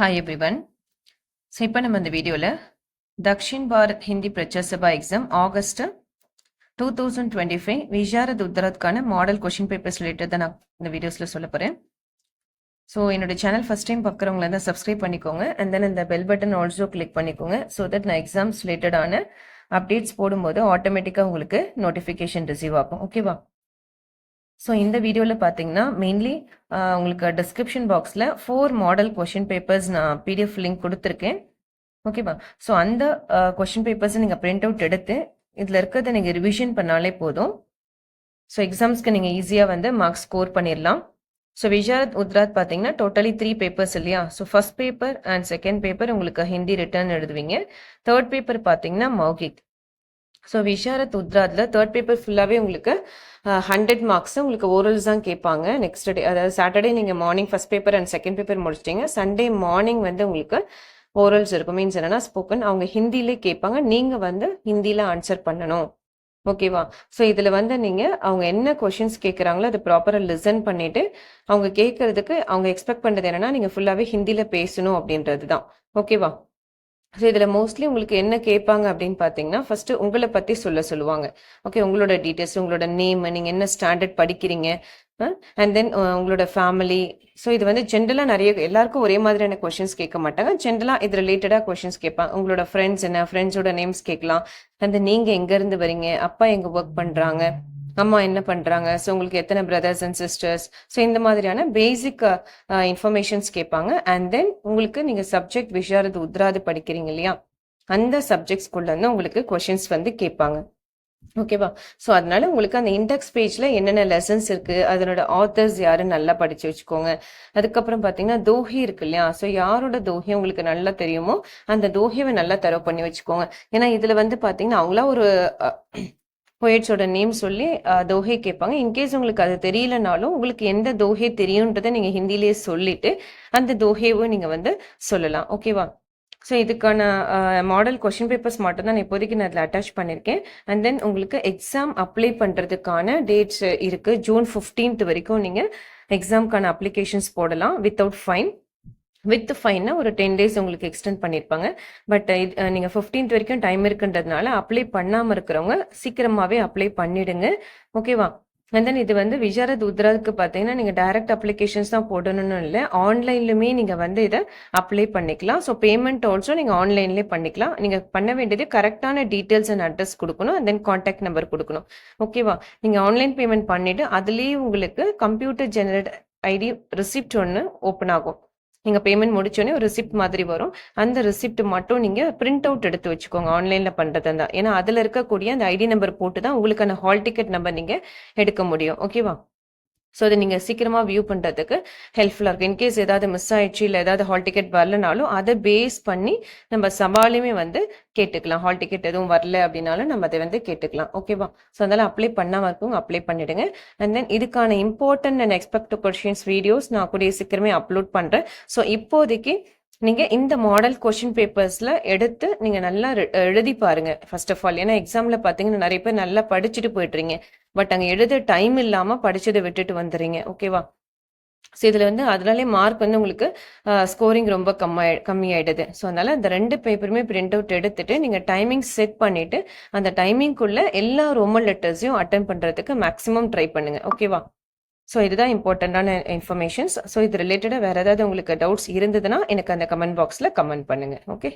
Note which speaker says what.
Speaker 1: Hi everyone. இப்போ நம்ம இந்த வீடியோவில் தக்ஷின் பாரத் ஹிந்தி பிரச்சார் சபா எக்ஸாம் ஆகஸ்ட் 2025 விசாரத் உத்தரத்துக்கான மாடல் கொஷின் பேப்பர்ஸ் ரிலேட்டட் தான் நான் இந்த வீடியோஸில் சொல்ல போகிறேன். ஸோ என்னோட சேனல் ஃபஸ்ட் டைம் பார்க்குறவங்கள தான் சப்ஸ்கிரைப் பண்ணிக்கோங்க அண்ட் தென் இந்த பெல் பட்டன் ஆல்சோ கிளிக் பண்ணிக்கோங்க ஸோ தட் நான் எக்ஸாம்ஸ் ரிலேட்டடான அப்டேட்ஸ் போடும்போது ஆட்டோமேட்டிக்காக உங்களுக்கு நோட்டிஃபிகேஷன் ரிசீவ் ஆகும். ஓகேவா? ஸோ இந்த வீடியோவில் பார்த்தீங்கன்னா மெயின்லி உங்களுக்கு டிஸ்கிரிப்ஷன் பாக்ஸில் 4 மாடல் கொஷின் பேப்பர்ஸ் நான் பிடிஎஃப் லிங்க் கொடுத்துருக்கேன். ஓகேவா? ஸோ அந்த கொஷின் பேப்பர்ஸை நீங்கள் பிரிண்ட் அவுட் எடுத்து இதில் இருக்கிறத நீங்கள் ரிவிஷன் பண்ணாலே போதும். ஸோ எக்ஸாம்ஸ்க்கு நீங்கள் ஈஸியாக வந்து மார்க்ஸ் ஸ்கோர் பண்ணிடலாம். ஸோ விசாரத் உத்ராத் பார்த்தீங்கன்னா டோட்டலி 3 பேப்பர்ஸ் இல்லையா? So first paper and second paper உங்களுக்கு ஹிந்தி ரிட்டர்ன் எழுதுவீங்க. தேர்ட் பேப்பர் பார்த்தீங்கன்னா மௌகிக். ஸோ விசாரத் உத்ராத்தில் தேர்ட் பேப்பர் ஃபுல்லாகவே உங்களுக்கு 100 மார்க்ஸ் உங்களுக்கு ஓரல்ஸ் தான் கேட்பாங்க. நெக்ஸ்ட் டே அதாவது சாட்டர்டே நீங்கள் morning first paper and second paper முடிச்சிட்டிங்க. சண்டே மார்னிங் வந்து உங்களுக்கு ஓரல்ஸ் இருக்கும். மீன்ஸ் என்னன்னா ஸ்போக்கன் அவங்க ஹிந்திலே கேட்பாங்க. நீங்கள் வந்து ஹிந்தியில் ஆன்சர் பண்ணணும். ஓகேவா? ஸோ இதில் வந்து நீங்கள் அவங்க என்ன கொஷின்ஸ் கேட்குறாங்களோ அதை ப்ராப்பராக லிசன் பண்ணிவிட்டு அவங்க கேட்குறதுக்கு அவங்க எக்ஸ்பெக்ட் பண்ணுறது என்னன்னா நீங்கள் ஃபுல்லாகவே ஹிந்தியில் பேசணும் அப்படின்றது தான். ஓகேவா? ஸோ இதில் மோஸ்ட்லி உங்களுக்கு என்ன கேட்பாங்க அப்படின்னு பார்த்தீங்கன்னா ஃபஸ்ட்டு உங்களை பற்றி சொல்லுவாங்க. ஓகே, உங்களோட டீட்டெயில்ஸ், உங்களோட நேம், நீங்கள் என்ன ஸ்டாண்டர்ட் படிக்கிறீங்க, அண்ட் தென் உங்களோட ஃபேமிலி. ஸோ இது வந்து ஜென்ரலாக நிறைய எல்லாருக்கும் ஒரே மாதிரியான கொஷின்ஸ் கேட்க மாட்டாங்க. ஜென்ரலாக இது ரிலேட்டடாக கொஷின்ஸ் கேட்பாங்க. உங்களோட ஃப்ரெண்ட்ஸ் என்ன, ஃப்ரெண்ட்ஸோட நேம்ஸ் கேட்கலாம். அண்ட் நீங்கள் எங்கேருந்து வரீங்க, அப்பா எங்கே ஒர்க் பண்ணுறாங்க, அம்மா என்ன பண்ணுறாங்க, ஸோ உங்களுக்கு எத்தனை பிரதர்ஸ் அண்ட் சிஸ்டர்ஸ், ஸோ இந்த மாதிரியான பேசிக் இன்ஃபர்மேஷன்ஸ் கேட்பாங்க. அண்ட் தென் உங்களுக்கு நீங்கள் சப்ஜெக்ட் விசாரத் உத்ராது படிக்கிறீங்க இல்லையா, அந்த சப்ஜெக்ட்ஸ்குள்ளேருந்து உங்களுக்கு கொஷின்ஸ் வந்து கேட்பாங்க. ஓகேவா? ஸோ அதனால உங்களுக்கு அந்த இண்டெக்ஸ் பேஜில் என்னென்ன லெசன்ஸ் இருக்குது, அதனோட ஆத்தர்ஸ் யாருன்னு நல்லா படித்து வச்சுக்கோங்க. அதுக்கப்புறம் பார்த்தீங்கன்னா தோஹி இருக்கு இல்லையா, ஸோ யாரோட தோஹி உங்களுக்கு நல்லா தெரியுமோ அந்த தோஹியை நல்லா தரவு பண்ணி வச்சுக்கோங்க. ஏன்னா இதில் வந்து பார்த்தீங்கன்னா அவங்களா ஒரு போயட்ஸோட நேம் சொல்லி தோஹே கேட்பாங்க. இன்கேஸ் உங்களுக்கு அது தெரியலனாலும் உங்களுக்கு எந்த தோஹே தெரியுன்றதை நீங்கள் ஹிந்திலேயே சொல்லிட்டு அந்த தோஹேவும் நீங்கள் வந்து சொல்லலாம். ஓகேவா? ஸோ இதுக்கான மாடல் கொஷின் பேப்பர்ஸ் மட்டும் தான் இப்போதைக்கு நான் அதில் அட்டாச் பண்ணியிருக்கேன். அண்ட் தென் உங்களுக்கு எக்ஸாம் அப்ளை பண்ணுறதுக்கான டேட்ஸ் இருக்குது. ஜூன் 15th வரைக்கும் நீங்கள் எக்ஸாமுக்கான அப்ளிகேஷன்ஸ் போடலாம் வித்தவுட் ஃபைன். வித் ஃபைன்னா ஒரு 10 days உங்களுக்கு எக்ஸ்டெண்ட் பண்ணியிருப்பாங்க. பட் நீங்கள் 15th வரைக்கும் டைம் இருக்குன்றதுனால அப்ளை பண்ணாமல் இருக்கிறவங்க சீக்கிரமாகவே அப்ளை பண்ணிடுங்க. ஓகேவா? அண்ட் தென் இது வந்து விசாரத் உத்ராதுக்கு பார்த்தீங்கன்னா நீங்கள் டைரக்ட் அப்ளிகேஷன்ஸ் தான் போடணும்னு இல்லை, ஆன்லைன்லுமே நீங்கள் வந்து இதை அப்ளை பண்ணிக்கலாம். ஸோ பேமெண்ட் ஆல்சோ நீங்கள் ஆன்லைன்லேயே பண்ணிக்கலாம். நீங்கள் பண்ண வேண்டியது கரெக்டான டீட்டெயில்ஸ் அண்ட் அட்ரஸ் கொடுக்கணும், அண்ட் தென் கான்டாக்ட் நம்பர் கொடுக்கணும். ஓகேவா? நீங்கள் ஆன்லைன் பேமெண்ட் பண்ணிவிட்டு அதுலேயே உங்களுக்கு கம்ப்யூட்டர் ஜெனரேட் ஐடி ரிசிப்ட் ஒன்று ஓப்பன் ஆகும். நீங்கள் பேமெண்ட் முடிச்சோடனே ஒரு ரிசிப்ட் மாதிரி வரும். அந்த ரிசிப்ட் மட்டும் நீங்கள் பிரிண்ட் அவுட் எடுத்து வச்சுக்கோங்க ஆன்லைனில் பண்ணுறதா இருந்தால். ஏன்னா அதில் இருக்கக்கூடிய அந்த ஐடி நம்பர் போட்டு தான் உங்களுக்கான ஹால் டிக்கெட் நம்பர் நீங்கள் எடுக்க முடியும். ஓகேவா? ஸோ அதை நீங்கள் சீக்கிரமாக வியூ பண்ணுறதுக்கு ஹெல்ப்ஃபுல்லாக இருக்கும். இன்கேஸ் ஏதாவது மிஸ் ஆயிடுச்சு இல்லை ஏதாவது ஹால் டிக்கெட் வரலனாலும் அதை பேஸ் பண்ணி நம்ம சவாலுமே வந்து கேட்டுக்கலாம். ஹால் டிக்கெட் எதுவும் வரல அப்படின்னாலும் நம்ம அதை வந்து கேட்டுக்கலாம். ஓகேவா? ஸோ அதனால் அப்ளை பண்ணாமல் இருக்கவங்க அப்ளை பண்ணிடுங்க. அண்ட் தென் இதுக்கான important and expect questions videos நான் கூடிய சீக்கிரமே அப்லோட் பண்ணுறேன். ஸோ இப்போதைக்கு நீங்கள் இந்த மாடல் கொஷின் பேப்பர்ஸில் எடுத்து நீங்கள் நல்லா எழுதி பாருங்க ஃபர்ஸ்ட் ஆஃப் ஆல். ஏன்னா எக்ஸாமில் பார்த்தீங்கன்னா நிறைய பேர் நல்லா படிச்சுட்டு போய்ட்றீங்க, பட் அங்கே எழுத டைம் இல்லாமல் படிச்சதை விட்டுட்டு வந்துடுறீங்க. ஓகேவா? ஸோ இதில் வந்து அதனாலே மார்க் வந்து உங்களுக்கு ஸ்கோரிங் ரொம்ப கம்மியாயிடுது. ஸோ அதனால் அந்த 2 பேப்பருமே பிரிண்ட் அவுட் எடுத்துட்டு நீங்கள் டைமிங் செட் பண்ணிவிட்டு அந்த டைமிங்குள்ளே எல்லா ரோமன் லெட்டர்ஸையும் அட்டன் பண்ணுறதுக்கு மேக்ஸிமம் ட்ரை பண்ணுங்க. ஓகேவா? ஸோ இதுதான் இம்பார்ட்டண்ட்டான இன்ஃபர்மேஷன்ஸ். ஸோ இது ரிலேட்டடாக வேறு ஏதாவது உங்களுக்கு டவுட்ஸ் இருந்ததுன்னா எனக்கு அந்த கமெண்ட் பாக்ஸில் கமெண்ட் பண்ணுங்கள். ஓகே.